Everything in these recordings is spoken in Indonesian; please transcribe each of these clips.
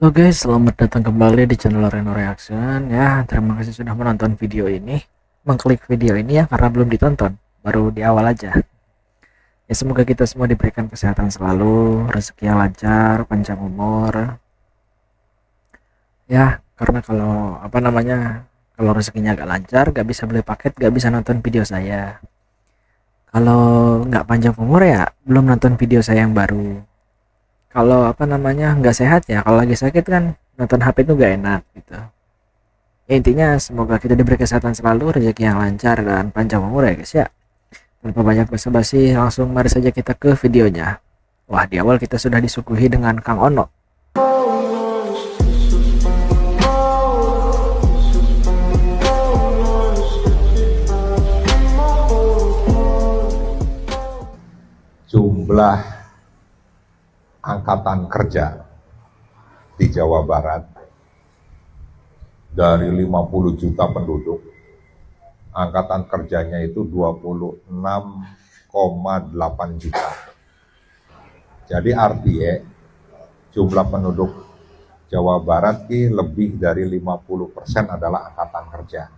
Halo guys, selamat datang kembali di channel Reno Reaction ya. Terima kasih sudah menonton video ini, mengklik video ini ya karena belum ditonton, baru di awal aja. Ya semoga kita semua diberikan kesehatan selalu, rezeki yang lancar, panjang umur. Ya, karena kalau rezekinya agak lancar, gak bisa beli paket, gak bisa nonton video saya. Kalau nggak panjang umur ya belum nonton video saya yang baru. Kalau nggak sehat ya, kalau lagi sakit kan nonton HP itu gak enak gitu. Ya intinya semoga kita diberi kesehatan selalu, rezeki yang lancar dan panjang umur ya guys ya. Tanpa banyak basa-basi, langsung mari saja kita ke videonya. Wah, di awal kita sudah disuguhi dengan Kang Ono. Jumlah angkatan kerja di Jawa Barat dari 50 juta penduduk, angkatan kerjanya itu 26,8 juta. Jadi artinya jumlah penduduk Jawa Barat ini lebih dari 50% adalah angkatan kerja.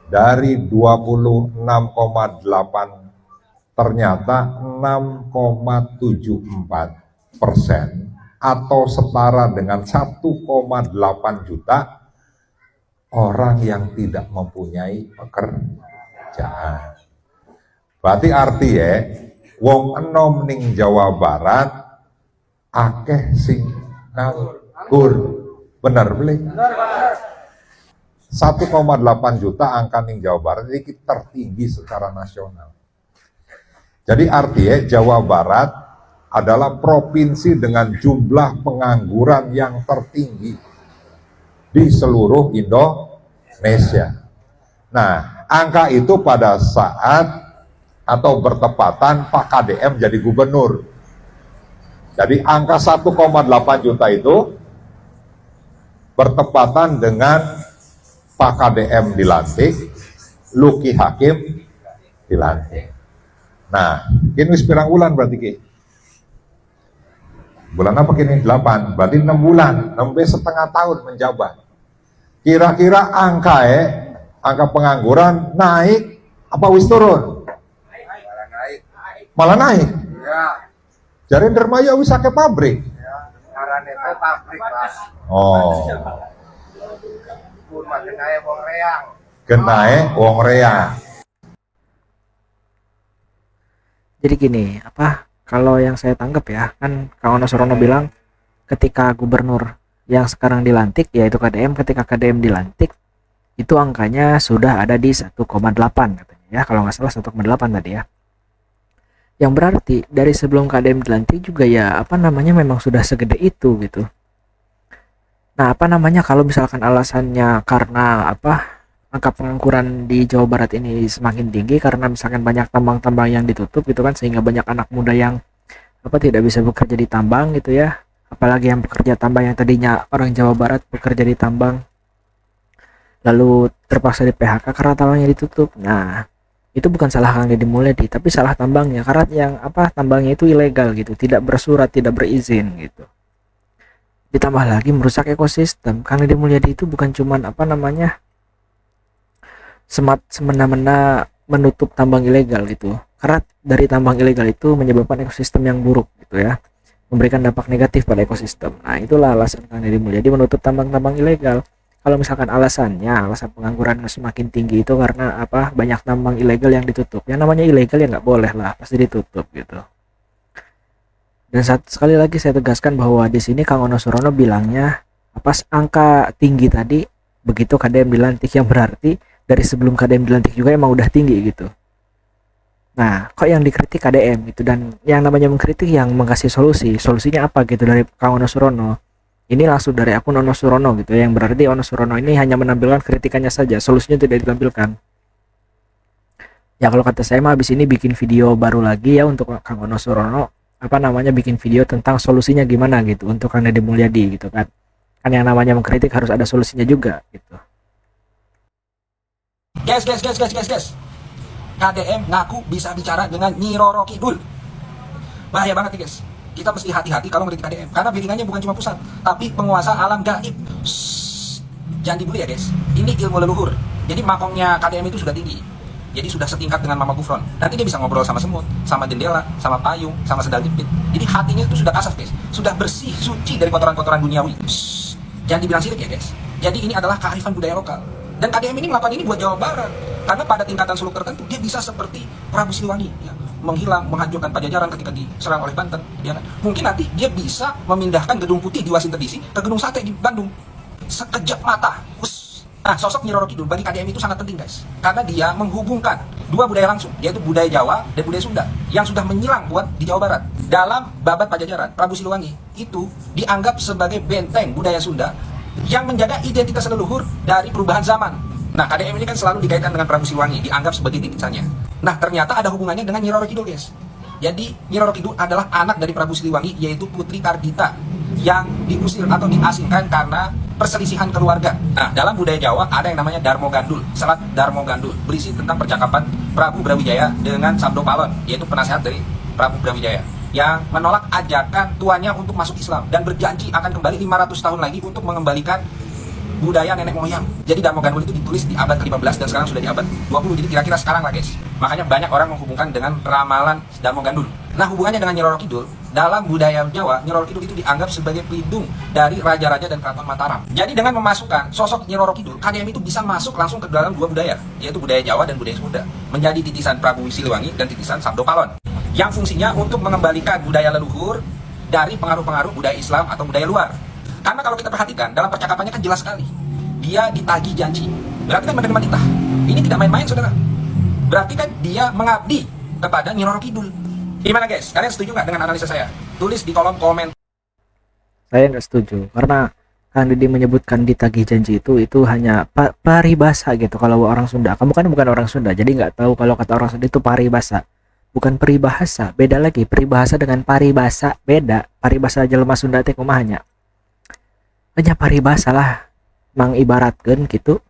Dari 26,8 ternyata 6,74% atau setara dengan 1,8 juta orang yang tidak mempunyai pekerjaan. Berarti artinya wong enom ning Jawa Barat akeh sing nganggur. Bener beli? 1,8 juta angka ning Jawa Barat ini tertinggi secara nasional. Jadi artinya Jawa Barat adalah provinsi dengan jumlah pengangguran yang tertinggi di seluruh Indonesia. Nah, angka itu pada saat atau bertepatan Pak KDM jadi gubernur. Jadi angka 1,8 juta itu bertepatan dengan Pak KDM dilantik, Luki Hakim dilantik. Nah, ini pirang bulan berarti Ki? Bulan apa kini? 8, berarti 6 bulan, 6,5 tahun menjabat. Kira-kira angka pengangguran naik apa wis turun? Malah naik. Ya, Jadi dermaya wis akeh pabrik. karena itu pabrik Mas. Oh, Pun makin aja wong reang. genae wong rea. Jadi gini, kalau yang saya tangkap ya, kan Kang Ono Surono bilang ketika gubernur yang sekarang dilantik yaitu KDM, ketika KDM dilantik itu angkanya sudah ada di 1,8 katanya ya, kalau nggak salah 1,8 tadi ya. Yang berarti dari sebelum KDM dilantik juga ya memang sudah segede itu gitu. Nah, kalau misalkan alasannya karena angka pengangguran di Jawa Barat ini semakin tinggi karena misalkan banyak tambang-tambang yang ditutup gitu kan, sehingga banyak anak muda yang tidak bisa bekerja di tambang gitu ya. Apalagi yang pekerja tambang yang tadinya orang Jawa Barat bekerja di tambang lalu terpaksa di PHK karena tambangnya ditutup. Nah, itu bukan salah Kang Deddy Mulyadi, tapi salah tambangnya karena yang tambangnya itu ilegal gitu, tidak bersurat, tidak berizin gitu. Ditambah lagi merusak ekosistem. Kang Deddy Mulyadi itu bukan cuman semena-mena menutup tambang ilegal gitu, karena dari tambang ilegal itu menyebabkan ekosistem yang buruk gitu ya, memberikan dampak negatif pada ekosistem. Nah, itulah alasan Kang Deddy Mulyadi menutup tambang-tambang ilegal. Kalau misalkan alasan pengangguran semakin tinggi itu karena banyak tambang ilegal yang ditutup, yang namanya ilegal ya nggak boleh lah, pasti ditutup gitu. Dan sekali lagi saya tegaskan bahwa di sini Kang Ono Surono bilangnya angka tinggi tadi begitu KDM dilantik, yang berarti dari sebelum KDM dilantik juga emang udah tinggi gitu. Nah, kok yang dikritik KDM gitu, dan yang namanya mengkritik yang mengasih solusinya apa gitu dari Kang Ono Surono. Ini langsung dari akun Ono Surono gitu, yang berarti Ono Surono ini hanya menampilkan kritikannya saja, solusinya tidak ditampilkan. Ya kalau kata saya mah habis ini bikin video baru lagi ya untuk Kang Ono Surono, bikin video tentang solusinya gimana gitu untuk Kang Deddy Mulyadi gitu kan. Kan yang namanya mengkritik harus ada solusinya juga gitu. Guys. KDM ngaku bisa bicara dengan Nyi Roro Kidul. Bahaya banget nih guys. kita mesti hati-hati kalau ngeritik KDM, karena backingannya bukan cuma pusat, tapi penguasa alam gaib. Jangan dibully ya guys, ini ilmu leluhur. Jadi makongnya KDM itu sudah tinggi, jadi sudah setingkat dengan Mama Gufron. Nanti dia bisa ngobrol sama semut, sama jendela, sama payung, sama sendal jepit. Jadi hatinya itu sudah kasar guys, sudah bersih, suci dari kotoran-kotoran duniawi. Jangan dibilang sirik ya guys. Jadi ini adalah kearifan budaya lokal. Dan KDM ini melakukan ini buat Jawa Barat, karena pada tingkatan suluk tertentu dia bisa seperti Prabu Siliwangi, ya, menghilang, menghancurkan Pajajaran ketika diserang oleh Banten, ya kan? Mungkin nanti dia bisa memindahkan Gedung Putih di Washington DC ke Gedung Sate di Bandung. Sekejap mata. Nah, sosok Nyi Roro Kidul bagi KDM itu sangat penting guys, karena dia menghubungkan dua budaya langsung, yaitu budaya Jawa dan budaya Sunda yang sudah menyilang kuat di Jawa Barat. Dalam Babat Pajajaran, Prabu Siliwangi itu dianggap sebagai benteng budaya Sunda yang menjaga identitas leluhur dari perubahan zaman. Nah, KDM ini kan selalu dikaitkan dengan Prabu Siliwangi, dianggap sebagai titisannya. Nah, ternyata ada hubungannya dengan Nyi Roro Kidul guys. Jadi Nyi Roro Kidul adalah anak dari Prabu Siliwangi, yaitu Putri Kardita, yang diusir atau diasingkan karena perselisihan keluarga. Nah, dalam budaya Jawa ada yang namanya Darmo Gandul, Selat Darmo Gandul, berisi tentang percakapan Prabu Brawijaya dengan Sabdo Palon, yaitu penasehat dari Prabu Brawijaya, yang menolak ajakan tuannya untuk masuk Islam dan berjanji akan kembali 500 tahun lagi untuk mengembalikan budaya nenek moyang. Jadi Darmo Gandul itu ditulis di abad ke-15 dan sekarang sudah di abad 20, jadi kira-kira sekarang lah guys. Makanya banyak orang menghubungkan dengan ramalan Darmo Gandul. Nah, hubungannya dengan Nyi Roro Kidul, dalam budaya Jawa, Nyi Roro Kidul itu dianggap sebagai pelindung dari raja-raja dan keraton Mataram. Jadi dengan memasukkan sosok Nyi Roro Kidul, KDM itu bisa masuk langsung ke dalam dua budaya, yaitu budaya Jawa dan budaya Sunda, menjadi titisan Prabu Siliwangi dan titisan Sabdo Palon, yang fungsinya untuk mengembalikan budaya leluhur dari pengaruh-pengaruh budaya Islam atau budaya luar. Karena kalau kita perhatikan, dalam percakapannya kan jelas sekali, dia ditagih janji, berarti kan menerima titah. Ini tidak main-main saudara, berarti kan dia mengabdi kepada Nyi Roro Kidul. Gimana guys, kalian setuju nggak dengan analisa saya? Tulis di kolom komen. Saya nggak setuju, karena Kang Didi menyebutkan ditagih janji itu hanya paribasa gitu. Kalau orang Sunda, kamu kan bukan orang Sunda, jadi nggak tahu kalau kata orang Sunda itu paribasa, bukan peribahasa. Beda lagi, peribahasa dengan paribasa beda. Paribasa jelema Sunda teh kumahanya, hanya paribasa lah, mengibaratkan gitu.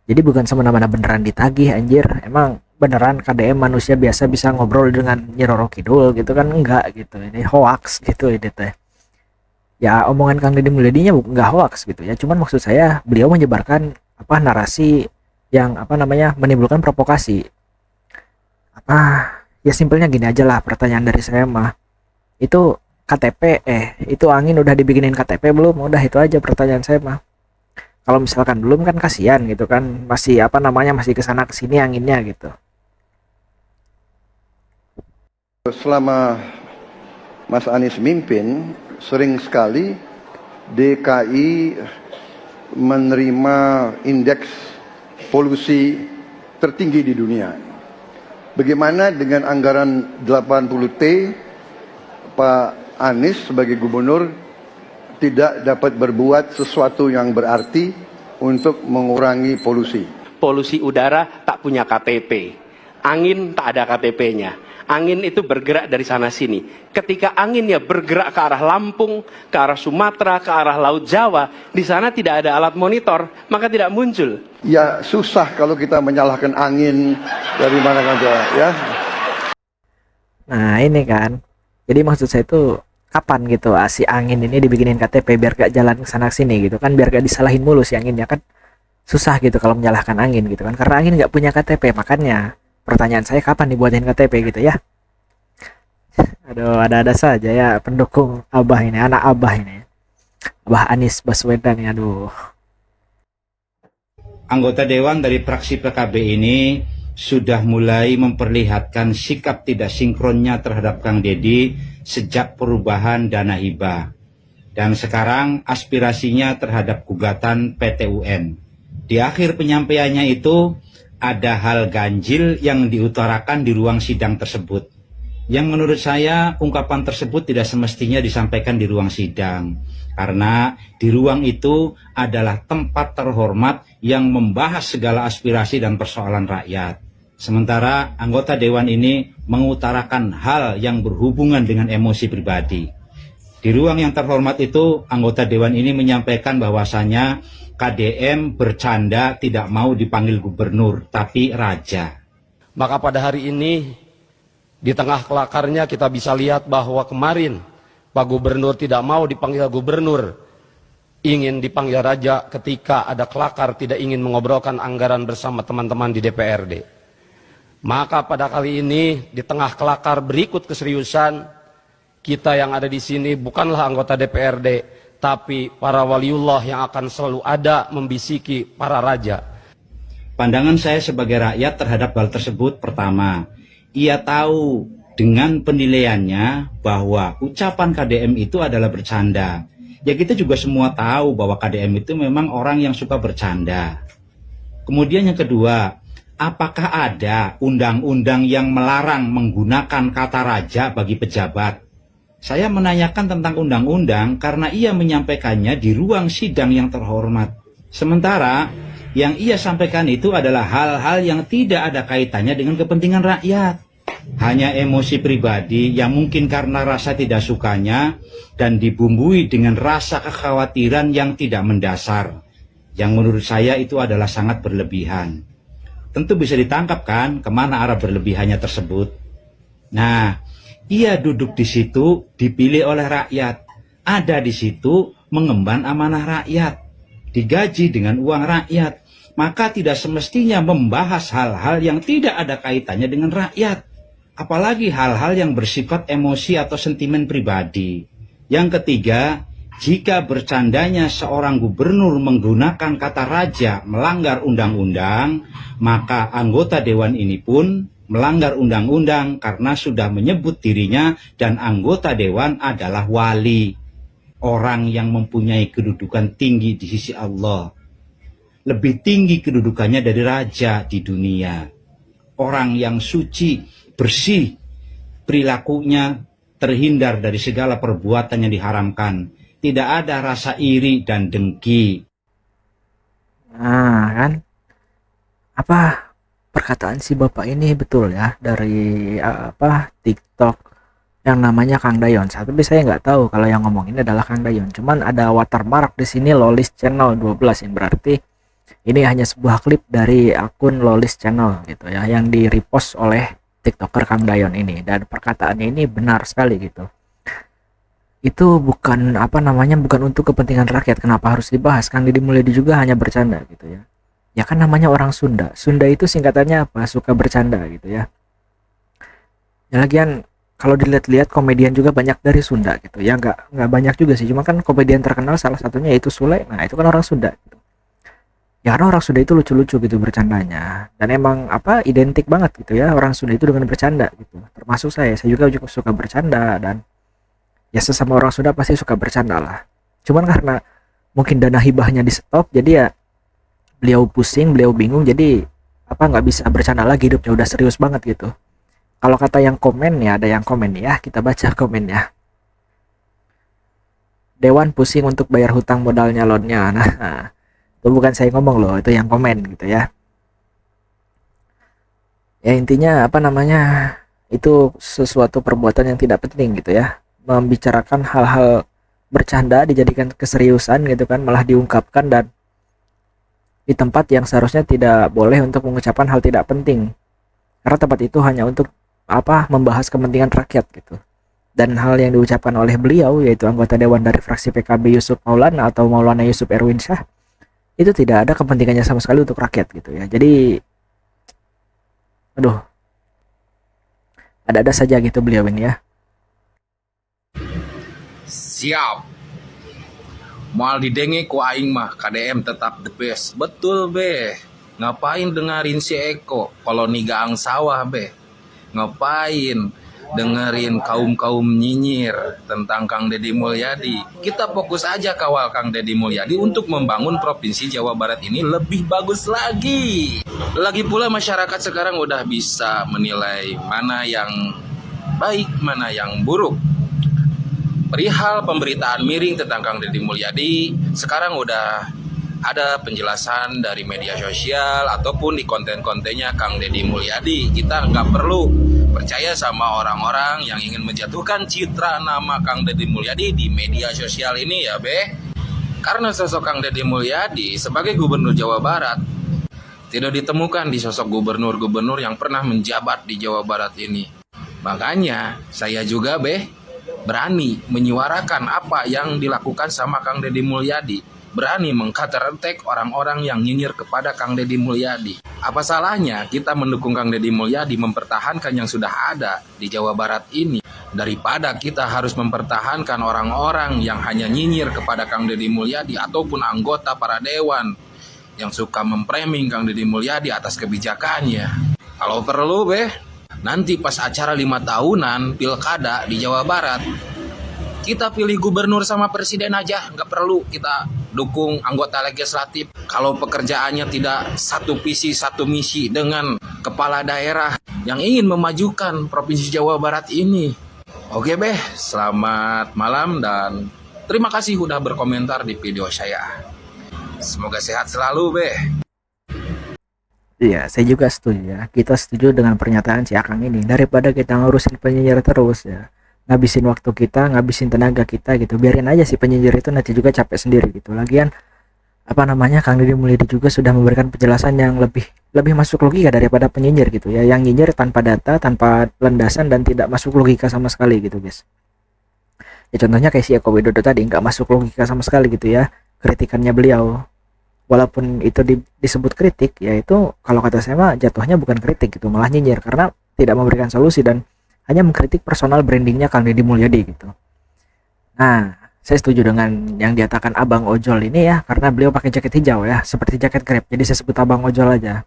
Jadi bukan semena-mena beneran ditagih anjir. Emang beneran KDM manusia biasa bisa ngobrol dengan Nyi Roro Kidul gitu kan? Enggak gitu, ini hoax gitu ini teh. Ya omongan Kang Deddy Mulyadinya enggak hoax gitu ya, cuman maksud saya beliau menyebarkan narasi yang menimbulkan provokasi. Ya simpelnya gini aja lah, pertanyaan dari saya mah, itu KTP itu angin udah dibikinin KTP belum? Udah itu aja pertanyaan saya mah. Kalau misalkan belum kan kasihan gitu kan, masih masih kesana kesini anginnya gitu. Selama Mas Anies mimpin, sering sekali DKI menerima indeks polusi tertinggi di dunia. Bagaimana dengan anggaran 80T, Pak Anies sebagai gubernur tidak dapat berbuat sesuatu yang berarti untuk mengurangi polusi. Polusi udara tak punya KTP, angin tak ada KTP-nya. Angin itu bergerak dari sana sini. Ketika anginnya bergerak ke arah Lampung, ke arah Sumatera, ke arah Laut Jawa, di sana tidak ada alat monitor, maka tidak muncul. Ya susah kalau kita menyalahkan angin dari mana saja ya. Nah ini kan, jadi maksud saya itu kapan gitu si angin ini dibikinin KTP biar gak jalan ke sana sini gitu kan, biar gak disalahin mulu si anginnya kan. Susah gitu kalau menyalahkan angin gitu kan, karena angin gak punya KTP. Makanya pertanyaan saya kapan dibuatin KTP gitu ya. Aduh, ada-ada saja ya pendukung Abah ini, anak Abah ini, Abah Anies Baswedan ya. Aduh, anggota dewan dari fraksi PKB ini sudah mulai memperlihatkan sikap tidak sinkronnya terhadap Kang Deddy sejak perubahan dana hibah, dan sekarang aspirasinya terhadap gugatan PT UN. Di akhir penyampaiannya itu ada hal ganjil yang diutarakan di ruang sidang tersebut, yang menurut saya ungkapan tersebut tidak semestinya disampaikan di ruang sidang, karena di ruang itu adalah tempat terhormat yang membahas segala aspirasi dan persoalan rakyat. Sementara anggota dewan ini mengutarakan hal yang berhubungan dengan emosi pribadi. Di ruang yang terhormat itu, anggota dewan ini menyampaikan bahwasanya KDM bercanda tidak mau dipanggil gubernur, tapi raja. Maka pada hari ini Di tengah kelakarnya kita bisa lihat bahwa kemarin Pak Gubernur tidak mau dipanggil gubernur, ingin dipanggil raja ketika ada kelakar tidak ingin mengobrolkan anggaran bersama teman-teman di DPRD. Maka pada kali ini di tengah kelakar berikut keseriusan, kita yang ada di sini bukanlah anggota DPRD, tapi para waliullah yang akan selalu ada membisiki para raja. Pandangan saya sebagai rakyat terhadap hal tersebut, pertama, ia tahu dengan penilaiannya bahwa ucapan KDM itu adalah bercanda. Ya kita juga semua tahu bahwa KDM itu memang orang yang suka bercanda. Kemudian yang kedua, apakah ada undang-undang yang melarang menggunakan kata raja bagi pejabat? Saya menanyakan tentang undang-undang karena ia menyampaikannya di ruang sidang yang terhormat. Sementara yang ia sampaikan itu adalah hal-hal yang tidak ada kaitannya dengan kepentingan rakyat. Hanya emosi pribadi yang mungkin karena rasa tidak sukanya dan dibumbui dengan rasa kekhawatiran yang tidak mendasar. Yang menurut saya itu adalah sangat berlebihan. Tentu bisa ditangkap kan kemana arah berlebihannya tersebut. Nah, ia duduk di situ dipilih oleh rakyat. Ada di situ mengemban amanah rakyat. Digaji dengan uang rakyat. Maka tidak semestinya membahas hal-hal yang tidak ada kaitannya dengan rakyat. Apalagi hal-hal yang bersifat emosi atau sentimen pribadi. Yang ketiga, jika bercandanya seorang gubernur menggunakan kata raja melanggar undang-undang, maka anggota dewan ini pun melanggar undang-undang karena sudah menyebut dirinya dan anggota dewan adalah wali. Orang yang mempunyai kedudukan tinggi di sisi Allah. Lebih tinggi kedudukannya dari raja di dunia. Orang yang suci, bersih, perilakunya terhindar dari segala perbuatan yang diharamkan. Tidak ada rasa iri dan dengki. Nah, kan apa perkataan si bapak ini betul ya dari TikTok yang namanya Kang Dayon. Tapi saya nggak tahu kalau yang ngomong ini adalah Kang Dayon. Cuman ada watermark di sini Lolis Channel 12 yang berarti ini hanya sebuah klip dari akun Lolis Channel gitu ya yang di repost oleh TikToker Kang Dayon ini, dan perkataannya ini benar sekali gitu. Itu bukan bukan untuk kepentingan rakyat. Kenapa harus dibahas? Kang Deddy Mulyadi juga hanya bercanda gitu ya. Ya kan namanya orang Sunda. Sunda itu singkatannya apa? Suka bercanda gitu ya. Ya lagian kalau dilihat-lihat komedian juga banyak dari Sunda gitu ya, nggak banyak juga sih, cuma kan komedian terkenal salah satunya yaitu Sule. Nah itu kan orang Sunda gitu. Ya karena orang Sunda itu lucu-lucu gitu bercandanya, dan emang identik banget gitu ya orang Sunda itu dengan bercanda gitu. Termasuk saya juga suka bercanda, dan ya sesama orang Sunda pasti suka bercanda lah. Cuman karena mungkin dana hibahnya di stop, jadi ya beliau pusing, beliau bingung, jadi nggak bisa bercanda lagi, hidupnya udah serius banget gitu. Kalau kata yang komen ya, ada yang komen ya, kita baca komennya. Dewan pusing untuk bayar hutang modal nyalonnya. Nah, itu bukan saya ngomong loh, itu yang komen gitu ya. Ya intinya itu sesuatu perbuatan yang tidak penting gitu ya. Membicarakan hal-hal bercanda dijadikan keseriusan gitu kan, malah diungkapkan dan di tempat yang seharusnya tidak boleh untuk mengucapkan hal tidak penting. Karena tempat itu hanya untuk membahas kepentingan rakyat gitu. Dan hal yang diucapkan oleh beliau, yaitu anggota dewan dari fraksi PKB Yusuf Maulana atau Maulana Yusuf Erwin Syah, itu tidak ada kepentingannya sama sekali untuk rakyat gitu ya. Jadi ada-ada saja gitu beliau ini ya. Siap. Mal didenge ku aing mah KDM tetap the best. Betul be. Ngapain dengerin si Eko koloni gaang sawah be? Ngapain dengerin kaum-kaum nyinyir tentang Kang Deddy Mulyadi? Kita fokus aja kawal Kang Deddy Mulyadi untuk membangun Provinsi Jawa Barat ini lebih bagus lagi. Lagi pula masyarakat sekarang udah bisa menilai mana yang baik, mana yang buruk. Perihal pemberitaan miring tentang Kang Deddy Mulyadi, sekarang udah ada penjelasan dari media sosial ataupun di konten-kontennya Kang Deddy Mulyadi. Kita nggak perlu percaya sama orang-orang yang ingin menjatuhkan citra nama Kang Deddy Mulyadi di media sosial ini ya be. Karena sosok Kang Deddy Mulyadi sebagai Gubernur Jawa Barat tidak ditemukan di sosok gubernur-gubernur yang pernah menjabat di Jawa Barat ini. Makanya saya juga berani menyuarakan apa yang dilakukan sama Kang Deddy Mulyadi. Berani meng-counter-attack orang-orang yang nyinyir kepada Kang Deddy Mulyadi. Apa salahnya kita mendukung Kang Deddy Mulyadi mempertahankan yang sudah ada di Jawa Barat ini, daripada kita harus mempertahankan orang-orang yang hanya nyinyir kepada Kang Deddy Mulyadi ataupun anggota para dewan yang suka memframing Kang Deddy Mulyadi atas kebijakannya. Kalau perlu nanti pas acara 5 tahunan pilkada di Jawa Barat, kita pilih gubernur sama presiden aja, nggak perlu kita dukung anggota legislatif. Kalau pekerjaannya tidak satu visi satu misi dengan kepala daerah yang ingin memajukan Provinsi Jawa Barat ini. Oke selamat malam dan terima kasih udah berkomentar di video saya. Semoga sehat selalu Iya, saya juga setuju ya. Kita setuju dengan pernyataan si Akang ini. Daripada kita ngurusin penyinyir terus ya, ngabisin waktu kita, ngabisin tenaga kita gitu. Biarin aja si penyinyir itu nanti juga capek sendiri gitu. Lagian Kang Deddy Mulyadi juga sudah memberikan penjelasan yang lebih masuk logika daripada penyinyir gitu ya. Yang nyinyir tanpa data, tanpa landasan dan tidak masuk logika sama sekali gitu, guys. Ya contohnya kayak si Eko Widodo tadi nggak masuk logika sama sekali gitu ya. Kritikannya beliau. Walaupun itu disebut kritik, ya itu kalau kata saya mah jatuhnya bukan kritik gitu, malah nyinyir karena tidak memberikan solusi dan hanya mengkritik personal brandingnya Kang Deddy Mulyadi gitu. Nah, saya setuju dengan yang diatakan Abang Ojol ini ya, karena beliau pakai jaket hijau ya, seperti jaket Grab, jadi saya sebut Abang Ojol aja.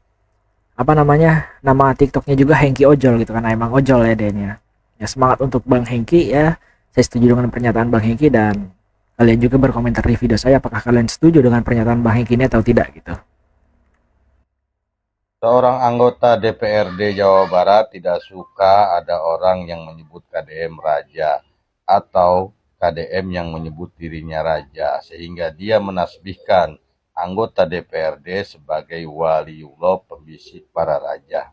Nama TikToknya juga Hengki Ojol gitu kan, emang Ojol ya dia. Ya semangat untuk Bang Hengki ya, saya setuju dengan pernyataan Bang Hengki dan kalian juga berkomentar di video saya apakah kalian setuju dengan pernyataan Bang Hengki ini atau tidak gitu. Seorang anggota DPRD Jawa Barat tidak suka ada orang yang menyebut KDM raja atau KDM yang menyebut dirinya raja, sehingga dia menasbihkan anggota DPRD sebagai waliullah pembisik para raja.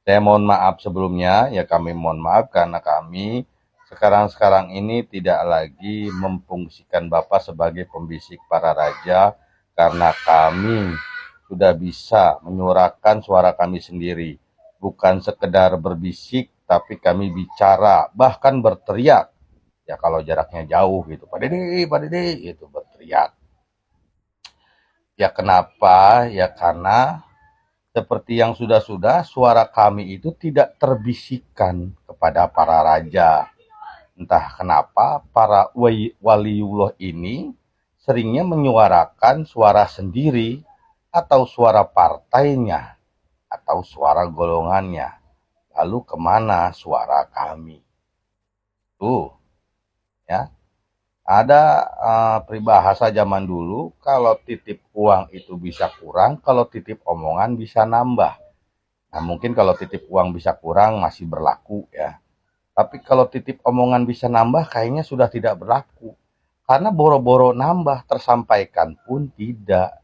Saya mohon maaf sebelumnya, ya kami mohon maaf karena kami sekarang ini tidak lagi memfungsikan Bapak sebagai pembisik para raja karena kami sudah bisa menyuarakan suara kami sendiri. Bukan sekedar berbisik, tapi kami bicara, bahkan berteriak. Ya kalau jaraknya jauh gitu, Pak Dede, itu berteriak. Ya kenapa? Ya karena seperti yang sudah-sudah, suara kami itu tidak terbisikkan kepada para raja. Entah kenapa para waliullah ini seringnya menyuarakan suara sendiri atau suara partainya atau suara golongannya. Lalu kemana suara kami? Tuh, ya. Ada peribahasa zaman dulu, kalau titip uang itu bisa kurang, kalau titip omongan bisa nambah. Nah mungkin kalau titip uang bisa kurang masih berlaku ya. Tapi kalau titip omongan bisa nambah kayaknya sudah tidak berlaku. Karena boro-boro nambah tersampaikan pun tidak.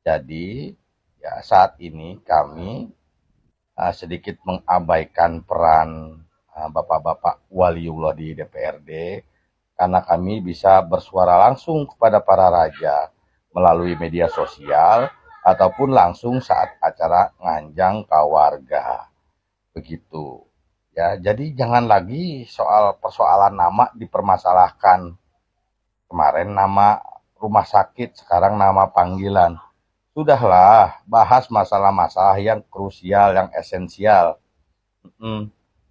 Jadi ya saat ini kami sedikit mengabaikan peran bapak-bapak waliullah di DPRD. Karena kami bisa bersuara langsung kepada para raja melalui media sosial ataupun langsung saat acara nganjang kawarga. Begitu. Ya, jadi jangan lagi soal persoalan nama dipermasalahkan. Kemarin nama rumah sakit, sekarang nama panggilan. Sudahlah, bahas masalah-masalah yang krusial, yang esensial.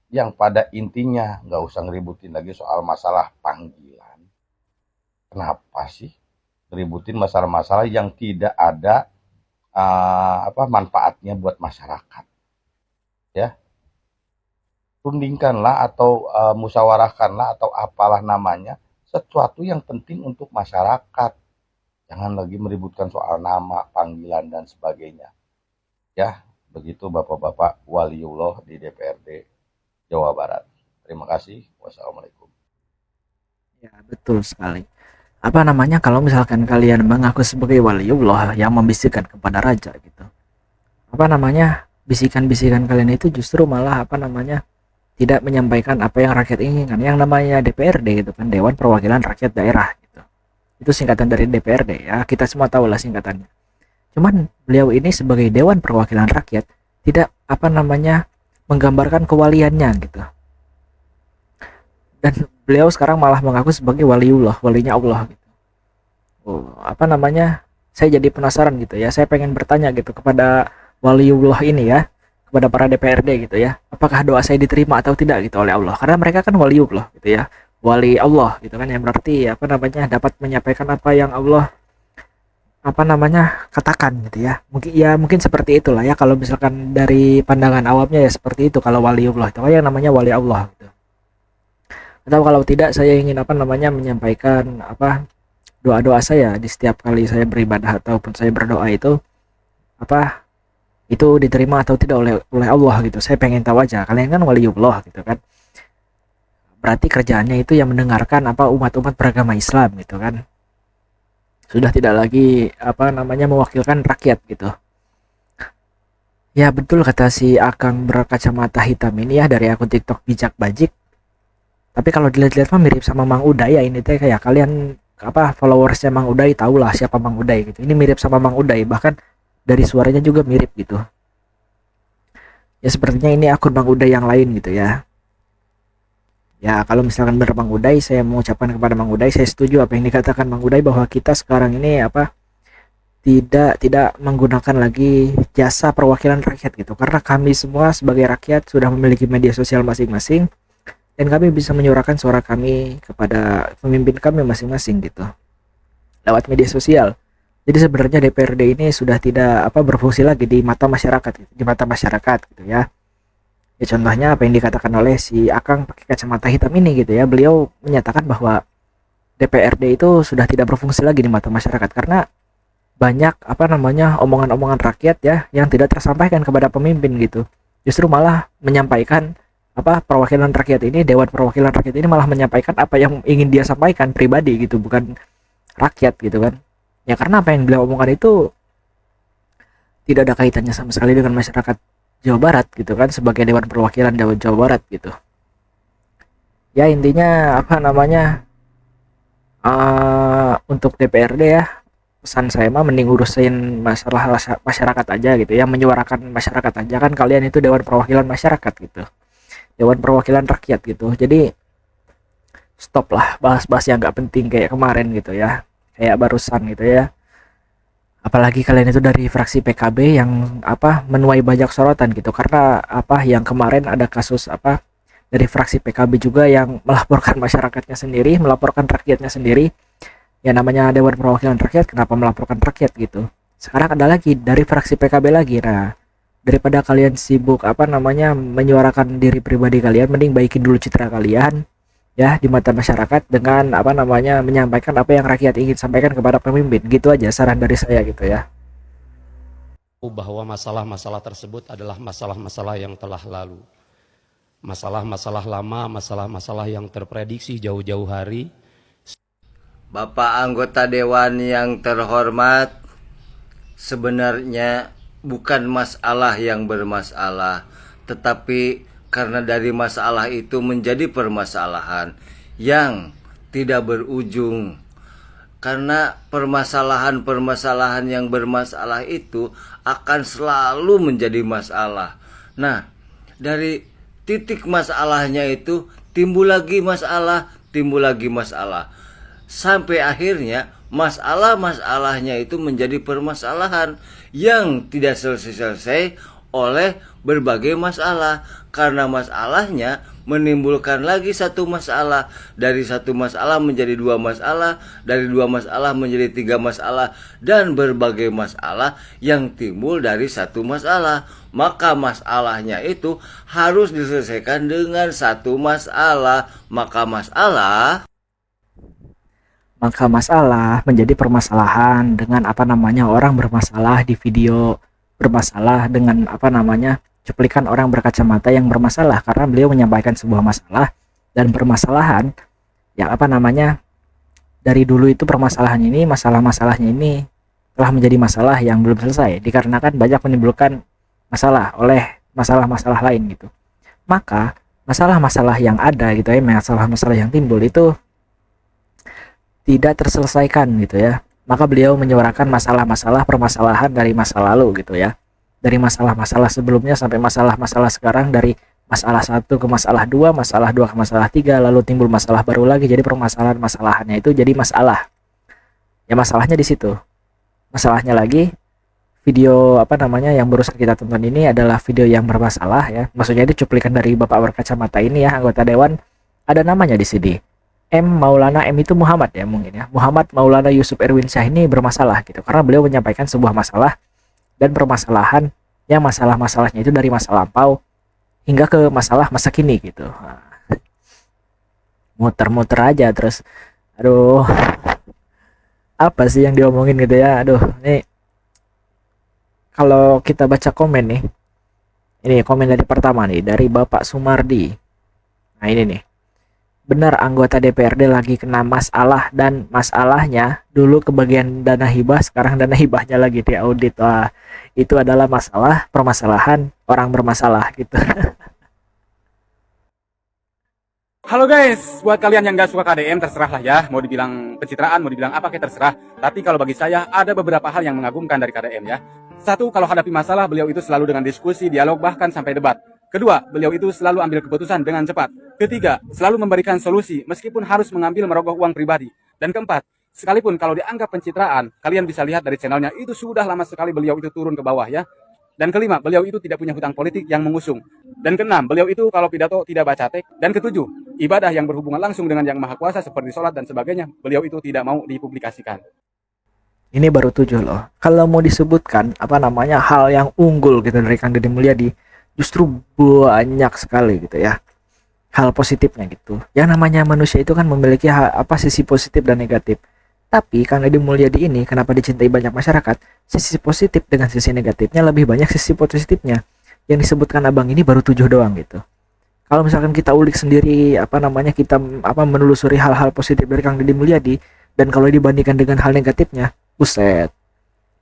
Yang pada intinya, nggak usah ngeributin lagi soal masalah panggilan. Kenapa sih ngeributin masalah-masalah yang tidak ada manfaatnya buat masyarakat? Ya. Rundingkanlah atau musyawarahkanlah atau apalah namanya sesuatu yang penting untuk masyarakat. Jangan lagi meributkan soal nama, panggilan dan sebagainya. Ya, begitu Bapak-bapak waliullah di DPRD Jawa Barat. Terima kasih. Wassalamualaikum. Ya, betul sekali. Kalau misalkan kalian mengaku sebagai waliullah yang membisikkan kepada raja gitu. Bisikan-bisikan kalian itu justru malah tidak menyampaikan apa yang rakyat inginkan. Yang namanya DPRD gitu kan, Dewan Perwakilan Rakyat Daerah gitu. Itu singkatan dari DPRD ya, kita semua tahu lah singkatannya. Cuman beliau ini sebagai Dewan Perwakilan Rakyat tidak menggambarkan kewaliannya gitu. dan beliau sekarang malah mengaku sebagai waliullah, walinya Allah gitu. Apa namanya, saya jadi penasaran gitu ya, saya pengen bertanya gitu kepada waliullah ini ya, kepada para DPRD gitu ya, apakah doa saya diterima atau tidak gitu oleh Allah, karena mereka kan waliullah gitu ya, wali Allah gitu kan, yang berarti apa namanya dapat menyampaikan apa yang Allah apa namanya katakan gitu ya. Mungkin seperti itulah ya, kalau misalkan dari pandangan awamnya ya seperti itu kalau waliullah itu yang namanya wali Allah gitu. Atau kalau tidak, saya ingin apa namanya menyampaikan apa doa-doa saya di setiap kali saya beribadah ataupun saya berdoa itu apa itu diterima atau tidak oleh Allah gitu. Saya pengen tahu aja, kalian kan waliullah gitu kan, berarti kerjaannya itu yang mendengarkan apa umat-umat beragama Islam gitu kan, sudah tidak lagi apa namanya mewakilkan rakyat gitu. Ya betul kata si Akang berkacamata hitam ini ya, dari akun TikTok Bijak Bajik. Tapi kalau dilihat-lihat mah mirip sama Mang Uday ya, ini teh kayak kalian apa followersnya Mang Uday tahulah siapa Mang Uday gitu. Ini mirip sama Mang Uday, bahkan dari suaranya juga mirip gitu. Ya sepertinya ini akun Mang Uday yang lain gitu ya. Ya kalau misalkan benar Mang Uday, saya mengucapkan kepada Mang Uday, saya setuju apa yang dikatakan Mang Uday bahwa kita sekarang ini apa tidak menggunakan lagi jasa perwakilan rakyat gitu, karena kami semua sebagai rakyat sudah memiliki media sosial masing-masing dan kami bisa menyuarakan suara kami kepada pemimpin kami masing-masing gitu lewat media sosial. Jadi sebenarnya DPRD ini sudah tidak apa berfungsi lagi di mata masyarakat gitu ya. Ya contohnya apa yang dikatakan oleh si Akang pakai kacamata hitam ini gitu ya. Beliau menyatakan bahwa DPRD itu sudah tidak berfungsi lagi di mata masyarakat karena banyak apa namanya omongan-omongan rakyat ya yang tidak tersampaikan kepada pemimpin gitu. Justru malah menyampaikan apa perwakilan rakyat ini, Dewan Perwakilan Rakyat ini malah menyampaikan apa yang ingin dia sampaikan pribadi gitu, bukan rakyat gitu kan. Ya karena apa yang beliau omongkan itu tidak ada kaitannya sama sekali dengan masyarakat Jawa Barat gitu kan, sebagai Dewan Perwakilan Jawa Barat gitu. Ya intinya apa namanya untuk DPRD ya, pesan saya mah mending urusin masalah masyarakat aja gitu ya, menyuarakan masyarakat aja kan, kalian itu Dewan Perwakilan Masyarakat gitu, Dewan Perwakilan Rakyat gitu. Jadi stop lah bahas-bahas yang nggak penting kayak kemarin gitu ya, kayak barusan gitu ya. Apalagi kalian itu dari fraksi PKB yang apa menuai banyak sorotan gitu, karena apa yang kemarin ada kasus apa dari fraksi PKB juga yang melaporkan masyarakatnya sendiri, melaporkan rakyatnya sendiri. Ya namanya Dewan Perwakilan Rakyat, kenapa melaporkan rakyat gitu. Sekarang ada lagi dari fraksi PKB lagi. Nah, daripada kalian sibuk apa namanya menyuarakan diri pribadi kalian, mending baikin dulu citra kalian ya di mata masyarakat dengan apa namanya menyampaikan apa yang rakyat ingin sampaikan kepada pemimpin. Gitu aja saran dari saya gitu ya. Bahwa masalah-masalah tersebut adalah masalah-masalah yang telah lalu. Masalah-masalah lama, masalah-masalah yang terprediksi jauh-jauh hari. Bapak anggota dewan yang terhormat, sebenarnya bukan masalah yang bermasalah, tetapi karena dari masalah itu menjadi permasalahan yang tidak berujung. Karena permasalahan-permasalahan yang bermasalah itu akan selalu menjadi masalah. Nah, dari titik masalahnya itu timbul lagi masalah. Sampai akhirnya masalah-masalahnya itu menjadi permasalahan yang tidak selesai-selesai oleh berbagai masalah. Karena masalahnya menimbulkan lagi satu masalah, dari satu masalah menjadi dua masalah, dari dua masalah menjadi tiga masalah, dan berbagai masalah yang timbul dari satu masalah. Maka masalahnya itu harus diselesaikan dengan satu masalah. Maka masalah menjadi permasalahan dengan apa namanya orang bermasalah di video, bermasalah dengan apa namanya cuplikan orang berkacamata yang bermasalah, karena beliau menyampaikan sebuah masalah dan permasalahan yang apa namanya dari dulu itu permasalahan ini, masalah-masalahnya ini telah menjadi masalah yang belum selesai dikarenakan banyak menimbulkan masalah oleh masalah-masalah lain gitu. Maka masalah-masalah yang ada gitu ya, masalah-masalah yang timbul itu tidak terselesaikan gitu ya. Maka beliau menyuarakan masalah-masalah permasalahan dari masa lalu gitu ya, dari masalah-masalah sebelumnya sampai masalah-masalah sekarang, dari masalah 1 ke masalah 2, masalah 2 ke masalah 3, lalu timbul masalah baru lagi, jadi permasalahan-masalahannya itu jadi masalah. Ya masalahnya di situ. Masalahnya lagi, video apa namanya yang barusan kita tonton ini adalah video yang bermasalah ya. Maksudnya itu cuplikan dari Bapak berkacamata ini ya, anggota dewan, ada namanya di sini. M Maulana, M itu Muhammad ya mungkin ya. Muhammad Maulana Yusuf Erwin Syah ini bermasalah gitu, karena beliau menyampaikan sebuah masalah dan permasalahan yang masalah-masalahnya itu dari masa lampau hingga ke masalah masa kini gitu. Nah, muter-muter aja terus, aduh, apa sih yang diomongin gitu ya. Aduh, nih kalau kita baca komen nih, ini komen dari pertama nih dari Bapak Sumardi. Nah ini nih, benar anggota DPRD lagi kena masalah, dan masalahnya dulu kebagian dana hibah, sekarang dana hibahnya lagi diaudit. Wah, itu adalah masalah permasalahan orang bermasalah gitu. Halo guys, buat kalian yang gak suka KDM terserah lah ya, mau dibilang pencitraan, mau dibilang apa kayak terserah. Tapi kalau bagi saya ada beberapa hal yang mengagumkan dari KDM ya. Satu, kalau hadapi masalah beliau itu selalu dengan diskusi, dialog, bahkan sampai debat. Kedua, beliau itu selalu ambil keputusan dengan cepat. Ketiga, selalu memberikan solusi meskipun harus mengambil merogoh uang pribadi. Dan keempat, sekalipun kalau dianggap pencitraan, kalian bisa lihat dari channelnya itu sudah lama sekali beliau itu turun ke bawah ya. Dan kelima, beliau itu tidak punya hutang politik yang mengusung. Dan keenam, beliau itu kalau pidato tidak baca teks. Dan ketujuh, ibadah yang berhubungan langsung dengan Yang Maha Kuasa seperti sholat dan sebagainya, beliau itu tidak mau dipublikasikan. Ini baru 7 loh. Kalau mau disebutkan apa namanya hal yang unggul gitu dari Kang Deddy Mulyadi, justru banyak sekali gitu ya. Hal positifnya gitu. Yang namanya manusia itu kan memiliki sisi positif dan negatif. Tapi Kang Deddy Mulyadi ini kenapa dicintai banyak masyarakat? Sisi positif dengan sisi negatifnya lebih banyak sisi positifnya. Yang disebutkan abang ini baru 7 doang gitu. Kalau misalkan kita ulik sendiri kita menelusuri hal-hal positif dari Kang Deddy Mulyadi, dan kalau dibandingkan dengan hal negatifnya, buset.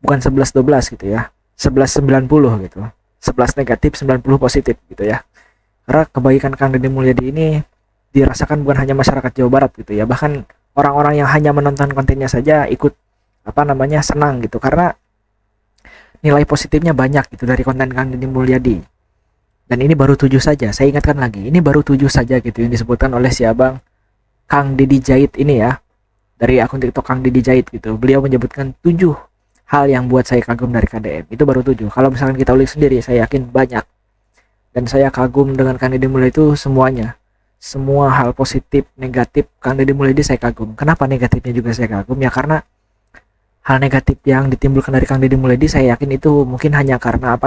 Bukan 11-12 gitu ya. 11-90 gitu. 11 negatif, 90 positif gitu ya. Karena kebaikan Kang Deddy Mulyadi ini dirasakan bukan hanya masyarakat Jawa Barat gitu ya. Bahkan orang-orang yang hanya menonton kontennya saja ikut senang gitu, karena nilai positifnya banyak gitu dari konten Kang Deddy Mulyadi. Dan ini baru 7 saja, saya ingatkan lagi, ini baru 7 saja gitu yang disebutkan oleh si abang Kang Deddy Jahit ini ya, dari akun TikTok Kang Deddy Jahit gitu. Beliau menyebutkan 7 hal yang buat saya kagum dari KDM. Itu baru 7. Kalau misalkan kita ulik sendiri, saya yakin banyak. Dan saya kagum dengan Kang Deddy Mulyadi itu semuanya. Semua hal positif, negatif Kang Deddy Mulyadi saya kagum. Kenapa negatifnya juga saya kagum? Ya karena hal negatif yang ditimbulkan dari Kang Deddy Mulyadi saya yakin itu mungkin hanya karena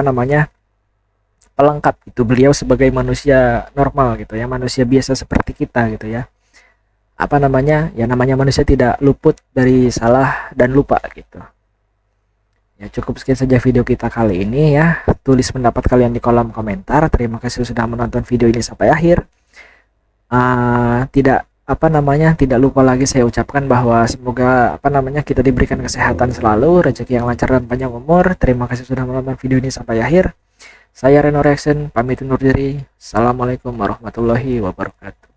pelengkap gitu. Beliau sebagai manusia normal gitu ya, manusia biasa seperti kita gitu ya. Namanya manusia tidak luput dari salah dan lupa gitu. Ya cukup sekian saja video kita kali ini ya. Tulis pendapat kalian di kolom komentar. Terima kasih sudah menonton video ini sampai akhir. Tidak lupa lagi saya ucapkan bahwa semoga kita diberikan kesehatan selalu, rezeki yang lancar dan panjang umur. Terima kasih sudah menonton video ini sampai akhir. Saya Reno Reaction pamit undur diri. Assalamualaikum warahmatullahi wabarakatuh.